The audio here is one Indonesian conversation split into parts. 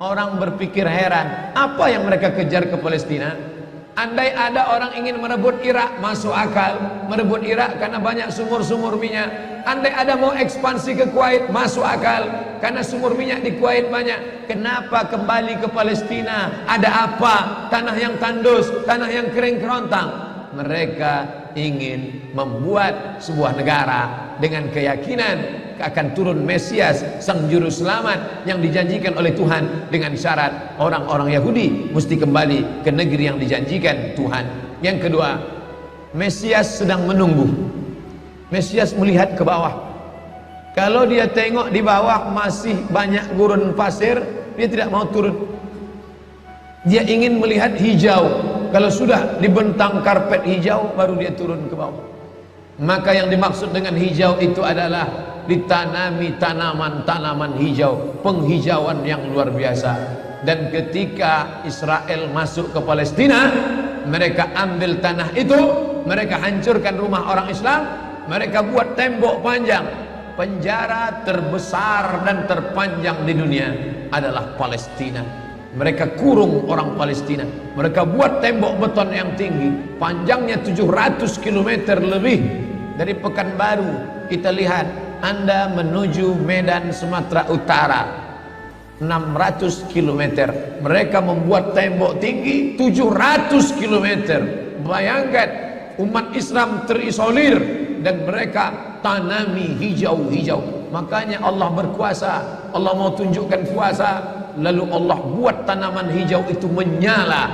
Orang berpikir heran, apa yang mereka kejar ke Palestina? Andai ada orang ingin merebut Irak, masuk akal. Merebut Irak karena banyak sumur-sumur minyak. Andai ada mau ekspansi ke Kuwait, masuk akal. Karena sumur minyak di Kuwait banyak. Kenapa kembali ke Palestina? Ada apa? Tanah yang tandus, tanah yang kering kerontang. Mereka ingin membuat sebuah negara dengan keyakinan akan turun Mesias, sang juru selamat yang dijanjikan oleh Tuhan, dengan syarat orang-orang Yahudi mesti kembali ke negeri yang dijanjikan Tuhan. Yang kedua, Mesias sedang menunggu. Mesias melihat ke bawah. Kalau dia tengok di bawah masih banyak gurun pasir, dia tidak mau turun. Dia ingin melihat hijau. Kalau sudah dibentang karpet hijau, baru dia turun ke bawah. Maka yang dimaksud dengan hijau itu adalah ditanami tanaman-tanaman hijau, penghijauan yang luar biasa. Dan ketika Israel masuk ke Palestina, mereka ambil tanah itu, mereka hancurkan rumah orang Islam, mereka buat tembok panjang. Penjara terbesar dan terpanjang di dunia adalah Palestina. Mereka kurung orang Palestina. Mereka buat tembok beton yang tinggi, panjangnya 700 km lebih. Dari Pekanbaru kita lihat, Anda menuju Medan Sumatera Utara 600 km. Mereka membuat tembok tinggi 700 km. Bayangkan, umat Islam terisolir dan mereka tanami hijau-hijau. Makanya Allah berkuasa. Allah mau tunjukkan kuasa, lalu Allah buat tanaman hijau itu menyala.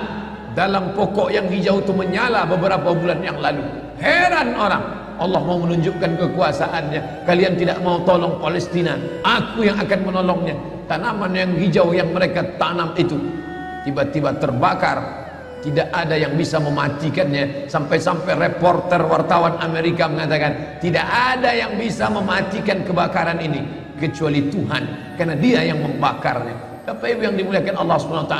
Dalam pokok yang hijau itu menyala beberapa bulan yang lalu. Heran orang, Allah mau menunjukkan kekuasaannya. Kalian tidak mau tolong Palestina, aku yang akan menolongnya. Tanaman yang hijau yang mereka tanam itu tiba-tiba terbakar. Tidak ada yang bisa mematikannya. Sampai-sampai reporter wartawan Amerika mengatakan, tidak ada yang bisa mematikan kebakaran ini kecuali Tuhan, karena Dia yang membakarnya. Bapak Ibu yang dimuliakan Allah SWT,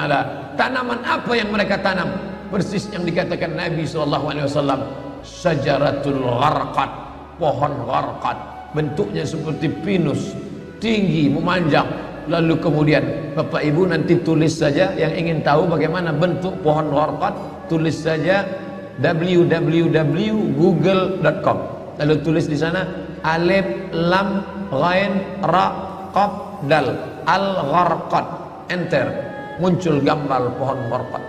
tanaman apa yang mereka tanam? Persis yang dikatakan Nabi SAW, Syajaratul Gharqad, pohon gharqad, bentuknya seperti pinus, tinggi, memanjang. Lalu kemudian Bapak Ibu nanti tulis saja, yang ingin tahu bagaimana bentuk pohon gharqad, tulis saja www.google.com. Lalu tulis di sana alif lam ghain ra qaf dal, al-gharqad, enter, muncul gambar pohon gharqad.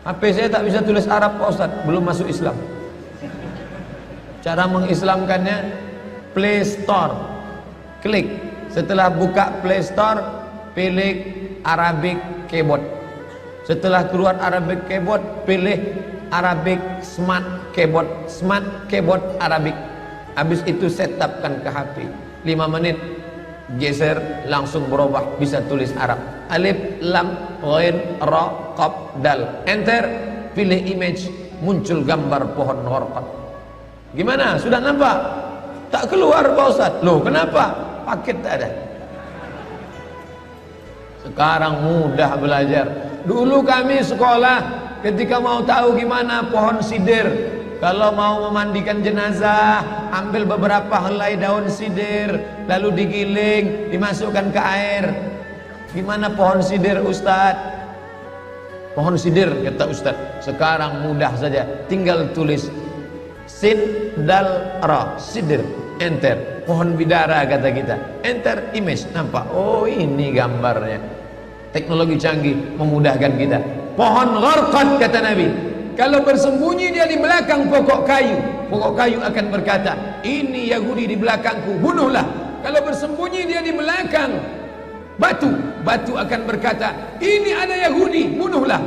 HP saya tak bisa tulis Arab Pak Ustaz, belum masuk Islam. Cara mengislamkannya, Play Store, klik. Setelah buka Play Store, pilih Arabic Keyboard. Setelah keluar Arabic Keyboard, pilih Arabic Smart Keyboard. Smart Keyboard Arabic. Habis itu setupkan ke HP. 5 menit, geser, langsung berubah, bisa tulis Arab. Alif lam ghain ra qaf dal, enter, pilih image, muncul gambar pohon gharqad. Gimana? Sudah nampak? Tak keluar Pak Ustaz. Loh, kenapa? Paket tak ada. Sekarang mudah belajar. Dulu kami sekolah, ketika mau tahu gimana pohon sidir, kalau mau memandikan jenazah, ambil beberapa helai daun sidir, lalu digiling, dimasukkan ke air. Gimana pohon sidir Ustaz? Pohon sidir, kata Ustaz. Sekarang mudah saja, tinggal tulis sin dal ra, sidir, enter. Pohon bidara kata kita, enter image, nampak, oh ini gambarnya. Teknologi canggih memudahkan kita. Pohon gharqad kata Nabi, kalau bersembunyi dia di belakang pokok kayu akan berkata, ini Yahudi di belakangku, bunuhlah. Kalau bersembunyi dia di belakang batu akan berkata, ini ada Yahudi, bunuhlah.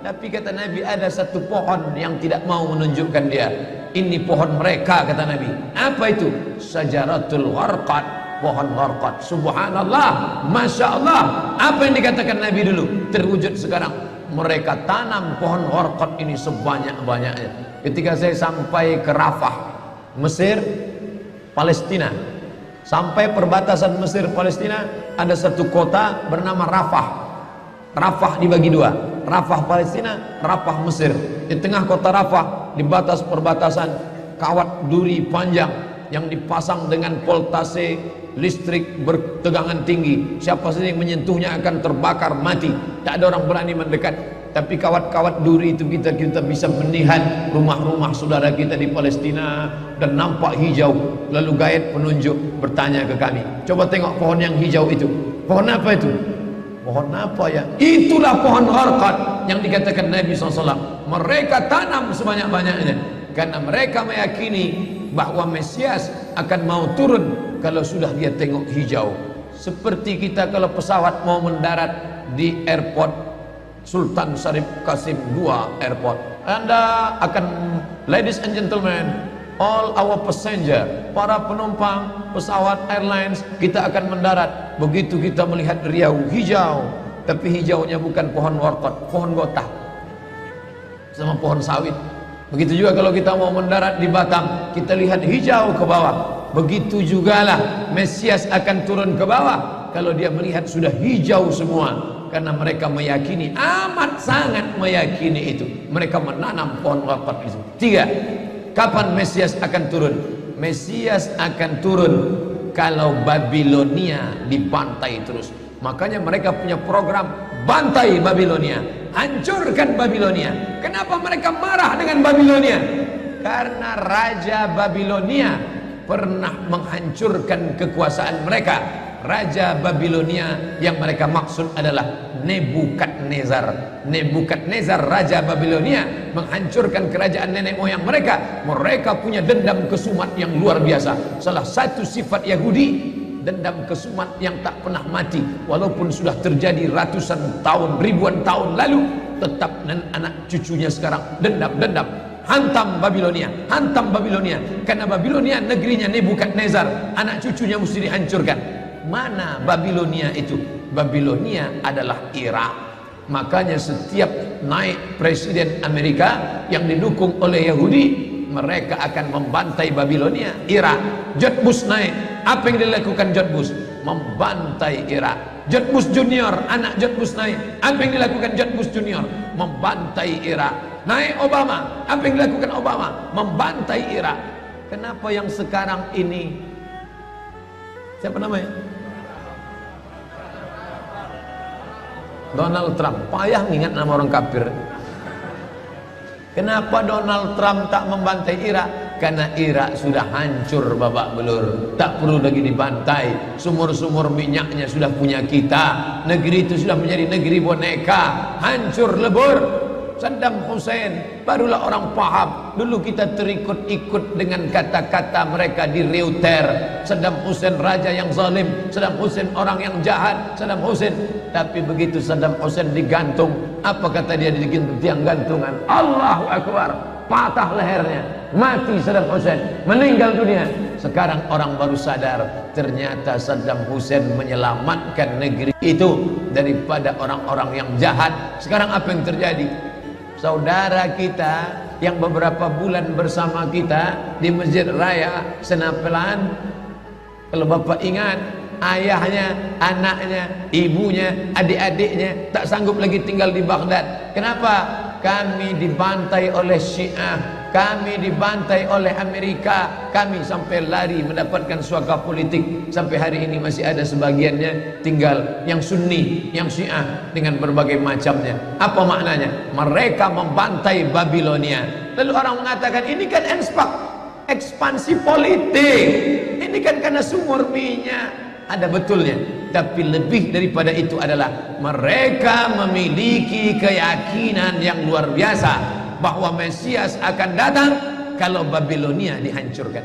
Tapi kata Nabi, ada satu pohon yang tidak mau menunjukkan dia. Ini pohon mereka, kata Nabi. Apa itu? Syajaratul Gharqad, pohon gharqad. Subhanallah, Masya Allah. Apa yang dikatakan Nabi dulu terwujud sekarang. Mereka tanam pohon gharqad ini sebanyak-banyaknya. Ketika saya sampai ke Rafah, Mesir, Palestina, sampai perbatasan Mesir Palestina, ada satu kota bernama Rafah. Rafah dibagi dua, Rafah Palestina, Rafah Mesir. Di tengah kota Rafah, di batas perbatasan, kawat duri panjang yang dipasang dengan voltase listrik bertegangan tinggi, siapa saja yang menyentuhnya akan terbakar mati, tak ada orang berani mendekat. Tapi kawat-kawat duri itu kita bisa melihat rumah-rumah saudara kita di Palestina dan nampak hijau. Lalu gaib penunjuk bertanya ke kami, coba tengok pohon yang hijau itu, pohon apa itu? Pohon apa ya? Itulah pohon gharqad yang dikatakan Nabi SAW. Mereka tanam sebanyak-banyaknya karena mereka meyakini bahwa Mesias akan mau turun kalau sudah dia tengok hijau. Seperti kita kalau pesawat mau mendarat di airport Sultan Syarif Qasim II Airport, Anda akan, ladies and gentlemen, all our passenger, para penumpang pesawat airlines, kita akan mendarat. Begitu kita melihat riau hijau, tapi hijaunya bukan pohon warqat, pohon gotah sama pohon sawit. Begitu juga kalau kita mau mendarat di Batam, kita lihat hijau ke bawah. Begitu jugalah Mesias akan turun ke bawah kalau dia melihat sudah hijau semua. Karena mereka meyakini, amat sangat meyakini itu. Mereka menanam pohon warqat itu. 3. Kapan Mesias akan turun? Mesias akan turun kalau Babilonia dibantai terus. Makanya mereka punya program bantai Babilonia, hancurkan Babilonia. Kenapa mereka marah dengan Babilonia? Karena Raja Babilonia pernah menghancurkan kekuasaan mereka. Raja Babilonia yang mereka maksud adalah Nebukadnezar. Nebukadnezar Raja Babilonia menghancurkan kerajaan nenek moyang mereka. Mereka punya dendam kesumat yang luar biasa. Salah satu sifat Yahudi, dendam kesumat yang tak pernah mati. Walaupun sudah terjadi ratusan tahun, ribuan tahun lalu, tetap anak cucunya sekarang dendam. Hantam Babilonia, hantam Babilonia. Karena Babilonia negerinya Nebukadnezar, anak cucunya mesti dihancurkan. Mana Babilonia itu? Babilonia adalah Irak. Makanya setiap naik presiden Amerika yang didukung oleh Yahudi, mereka akan membantai Babilonia, Irak. George Bush naik, apa yang dilakukan George Bush? Membantai Irak. George Bush Junior, anak George Bush naik, apa yang dilakukan George Bush Junior? Membantai Irak. Naik Obama, apa yang dilakukan Obama? Membantai Irak. Kenapa yang sekarang ini, siapa namanya? Donald Trump. Payah ingat nama orang kafir. Kenapa Donald Trump tak membantai Irak? Karena Irak sudah hancur babak belur, tak perlu lagi dibantai. Sumur-sumur minyaknya sudah punya kita. Negeri itu sudah menjadi negeri boneka, hancur lebur. Saddam Hussein barulah orang paham. Dulu kita terikut-ikut dengan kata-kata mereka di Reuter. Saddam Hussein raja yang zalim, Saddam Hussein orang yang jahat, Saddam Hussein. Tapi begitu Saddam Hussein digantung, apa kata dia di tiang gantungan? Allahu Akbar, patah lehernya, mati Saddam Hussein, meninggal dunia. Sekarang orang baru sadar, ternyata Saddam Hussein menyelamatkan negeri itu daripada orang-orang yang jahat. Sekarang apa yang terjadi? Saudara kita yang beberapa bulan bersama kita di Masjid Raya Senapelan, kalau Bapak ingat, ayahnya, anaknya, ibunya, adik-adiknya tak sanggup lagi tinggal di Baghdad. Kenapa? Kami dibantai oleh Syiah, kami dibantai oleh Amerika, kami sampai lari mendapatkan suaka politik. Sampai hari ini masih ada sebagiannya tinggal yang Sunni, yang Syiah dengan berbagai macamnya. Apa maknanya? Mereka membantai Babilonia. Lalu orang mengatakan ini kan ekspansi politik, ini kan karena sumur minyak. Ada betulnya, tapi lebih daripada itu adalah mereka memiliki keyakinan yang luar biasa bahwa Mesias akan datang kalau Babilonia dihancurkan.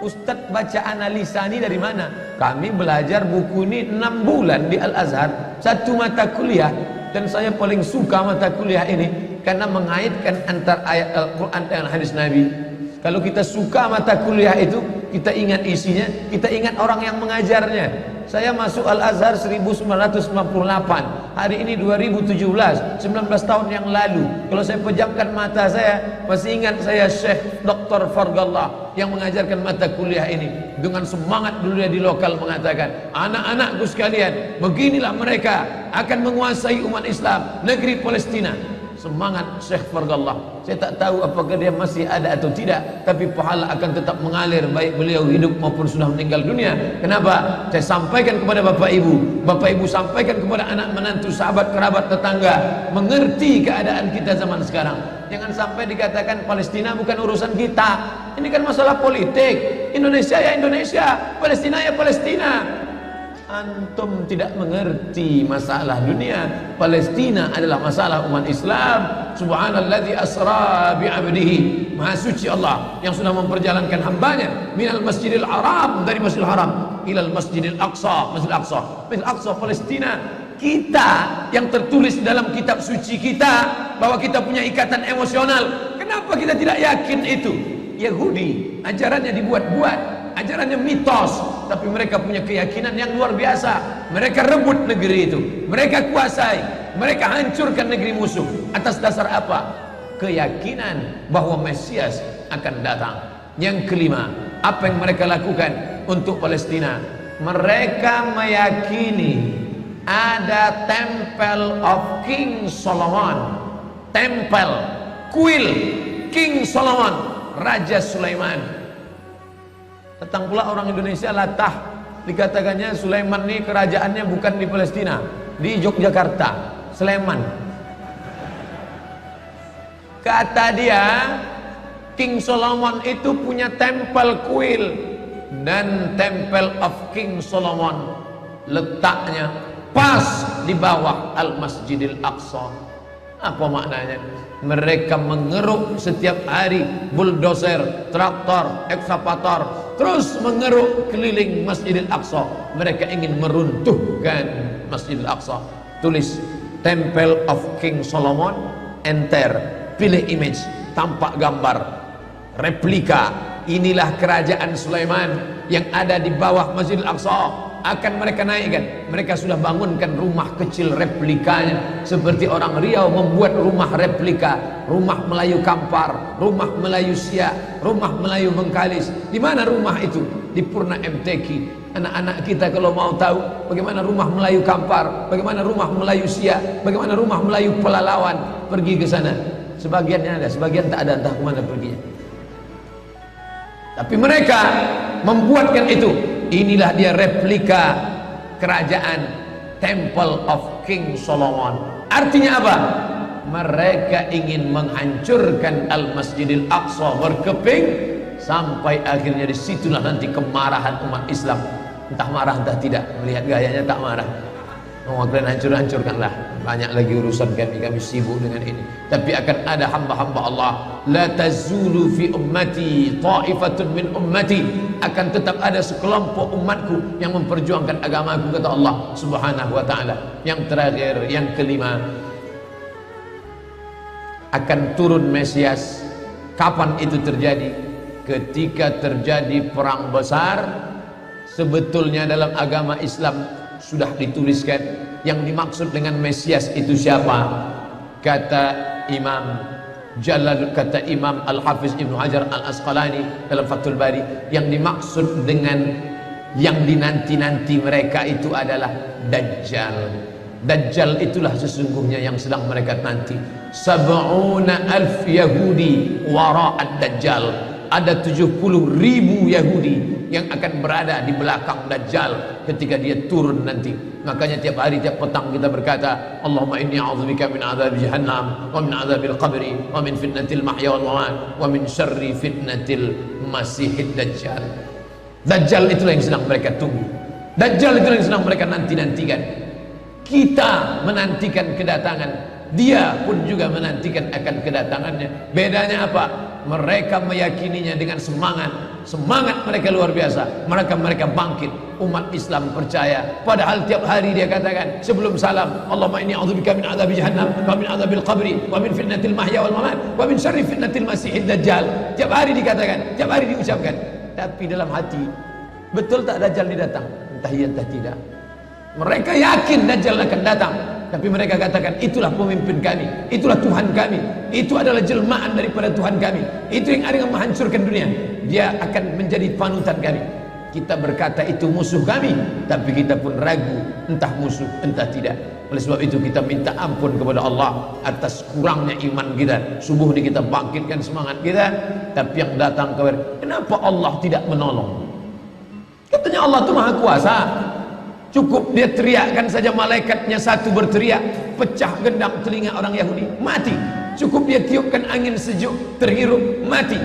Ustadz baca analisa ini dari mana? Kami belajar buku ini 6 bulan di Al-Azhar, 1 mata kuliah, dan saya paling suka mata kuliah ini karena mengaitkan antara ayat Al-Quran dengan hadis Nabi. Kalau kita suka mata kuliah itu, kita ingat isinya, kita ingat orang yang mengajarnya. Saya masuk Al-Azhar 1998, hari ini 2017, 19 tahun yang lalu. Kalau saya pejamkan mata saya, masih ingat saya Syekh Dr. Fargallah yang mengajarkan mata kuliah ini. Dengan semangat dulu dia di lokal mengatakan, anak-anakku sekalian, beginilah mereka akan menguasai umat Islam, negeri Palestina. semangat Syekh Fardallah. Saya tak tahu apakah dia masih ada atau tidak, tapi pahala akan tetap mengalir baik beliau hidup maupun sudah meninggal dunia. Kenapa? Saya sampaikan kepada Bapak Ibu sampaikan kepada anak menantu, sahabat, kerabat, tetangga, mengerti keadaan kita zaman sekarang. Jangan sampai dikatakan Palestina bukan urusan kita. Ini kan masalah politik. Indonesia ya Indonesia, Palestina ya Palestina. Antum tidak mengerti masalah dunia. Palestina adalah masalah umat Islam. Subhanalladzi asra bi'abdihi. Maha suci Allah yang sudah memperjalankan hambanya minal masjidil haram, dari masjidil haram ilal masjidil aqsa, masjidil aqsa, masjidil aqsa Palestina. Kita yang tertulis dalam kitab suci kita bahwa kita punya ikatan emosional. Kenapa kita tidak yakin itu? Yahudi ajarannya dibuat-buat, ajarannya mitos, tapi mereka punya keyakinan yang luar biasa. Mereka rebut negeri itu, mereka kuasai, mereka hancurkan negeri musuh. Atas dasar apa? Keyakinan bahwa Mesias akan datang. Yang kelima, apa yang mereka lakukan untuk Palestina? Mereka meyakini ada Temple of King Solomon, tempel kuil King Solomon, Raja Sulaiman. Datang pula orang Indonesia latah, dikatakannya Sulaiman ini kerajaannya bukan di Palestina, di Yogyakarta, Sleman. Kata dia, King Solomon itu punya tempel kuil, dan Temple of King Solomon letaknya pas di bawah Al-Masjidil Aqsa. Apa maknanya? Mereka mengeruk setiap hari bulldozer, traktor, ekskavator, terus mengeruk keliling Masjidil Aqsa. Mereka ingin meruntuhkan Masjidil Aqsa. Tulis Temple of King Solomon, enter, pilih image, tampak gambar, replika. Inilah kerajaan Sulaiman yang ada di bawah Masjidil Aqsa. Akan mereka naikkan. Mereka sudah bangunkan rumah kecil replikanya, seperti orang Riau membuat rumah replika, rumah Melayu Kampar, rumah Melayu Siak, rumah Melayu Bengkalis. Di mana rumah itu? Di Purna MTQ. Anak-anak kita kalau mau tahu bagaimana rumah Melayu Kampar, bagaimana rumah Melayu Siak, bagaimana rumah Melayu Pelalawan, pergi ke sana. Sebagiannya ada, sebagian tak ada, entah kemana perginya. Tapi mereka membuatkan itu. Inilah dia replika kerajaan Temple of King Solomon. Artinya apa? Mereka ingin menghancurkan Al-Masjidil Aqsa berkeping, sampai akhirnya disitulah nanti kemarahan umat Islam. Entah marah entah tidak, melihat gayanya tak marah. Oh, kalian hancur-hancurkanlah. Banyak lagi urusan kami sibuk dengan ini. Tapi akan ada hamba-hamba Allah. La tazulu fi ummati ta'ifatun min ummati. Akan tetap ada sekelompok umatku yang memperjuangkan agamaku, kata Allah Subhanahu wa ta'ala. Yang terakhir, yang kelima, akan turun Mesias. Kapan itu terjadi? Ketika terjadi perang besar. Sebetulnya dalam agama Islam sudah dituliskan yang dimaksud dengan Mesias itu siapa. Kata Imam Al-Hafiz Ibnu Hajar Al-Asqalani dalam Fathul Bari, yang dimaksud dengan yang dinanti-nanti mereka itu adalah Dajjal. Dajjal itulah sesungguhnya yang sedang mereka nanti. 70,000 Yahudi wara'ad Dajjal. Ada 70,000 Yahudi yang akan berada di belakang Dajjal ketika dia turun nanti. Makanya tiap hari, tiap petang kita berkata, Allahumma inni a'udzubika min azab jahannam wa min azabil qabri wa min fitnatil mahya wal mamat wa min syarri fitnatil masihid Dajjal. Dajjal itulah yang sedang mereka tunggu. Dajjal itulah yang sedang mereka nanti-nantikan. Kita menantikan kedatangan, dia pun juga menantikan akan kedatangannya. Bedanya apa? Mereka meyakininya dengan semangat. Semangat mereka luar biasa. Mereka bangkit. Umat Islam percaya. Padahal tiap hari dia katakan sebelum salam, Allahumma inni a'udzubika min adzabi jahannam wa min adzabil qabri wa min fitnatil mahya wal mamat wa min syarri fitnatil masihid dajjal. Tiap hari dikatakan, tiap hari diucapkan. Tapi dalam hati, betul tak Dajjal ini datang? Entah iya entah tidak. Mereka yakin Dajjal akan datang, tapi mereka katakan itulah pemimpin kami, itulah Tuhan kami, itu adalah jelmaan daripada Tuhan kami, itu yang akan menghancurkan dunia, dia akan menjadi panutan kami. Kita berkata itu musuh kami, tapi kita pun ragu entah musuh entah tidak. Oleh sebab itu kita minta ampun kepada Allah atas kurangnya iman kita. Subuh ini kita bangkitkan semangat kita, tapi yang datang kepada, kenapa Allah tidak menolong? Katanya Allah itu maha kuasa. Cukup dia teriakkan saja, malaikatnya satu berteriak, pecah gendang telinga orang Yahudi, mati. Cukup dia tiupkan angin sejuk, terhirup, mati.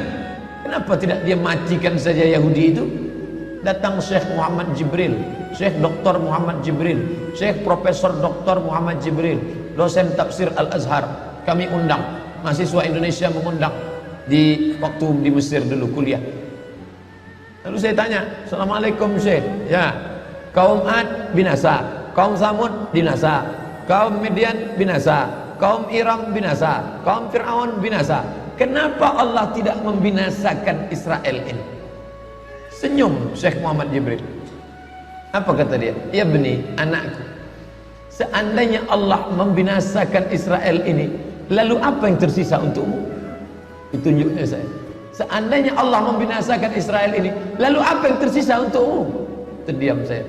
Kenapa tidak dia matikan saja Yahudi itu? Datang Syekh Muhammad Jibril, Syekh Dr. Muhammad Jibril, Syekh Profesor Dr. Muhammad Jibril, dosen tafsir Al-Azhar. Kami undang, mahasiswa Indonesia mengundang di waktu di Mesir dulu kuliah. Lalu saya tanya, Assalamualaikum Syekh. Ya, kaum Ad binasa, kaum Samud binasa, kaum Midian binasa, kaum Iram binasa, kaum Fir'aun binasa. Kenapa Allah tidak membinasakan Israel ini? Senyum Syekh Muhammad Jibril. Apa kata dia? Ya beni, anakku, seandainya Allah membinasakan Israel ini, lalu apa yang tersisa untukmu? Ditunjuknya saya. Seandainya Allah membinasakan Israel ini, lalu apa yang tersisa untukmu? Terdiam saya.